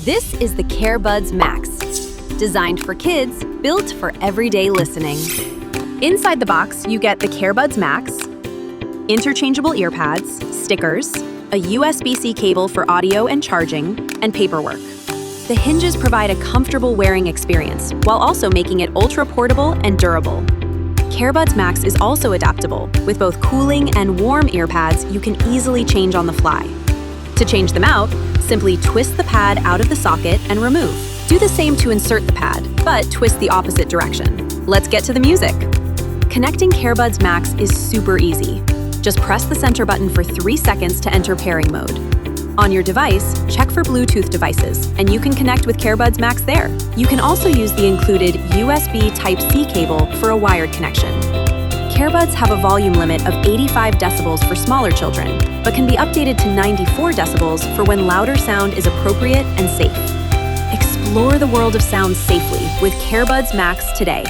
This is the CareBuds Max, designed for kids, built for everyday listening. Inside the box, you get the CareBuds Max, interchangeable EarPads, stickers, a USB-C cable for audio and charging, and paperwork. The hinges provide a comfortable wearing experience while also making it ultra-portable and durable. CareBuds Max is also adaptable. With both cooling and warm EarPads, you can easily change on the fly. To change them out, simply twist the pad out of the socket and remove. Do the same to insert the pad, but twist the opposite direction. Let's get to the music. Connecting CareBuds Max is super easy. Just press the center button for 3 seconds to enter pairing mode. On your device, check for Bluetooth devices, and you can connect with CareBuds Max there. You can also use the included USB Type-C cable for a wired connection. CareBuds have a volume limit of 85 decibels for smaller children, but can be updated to 94 decibels for when louder sound is appropriate and safe. Explore the world of sound safely with CareBuds Max today.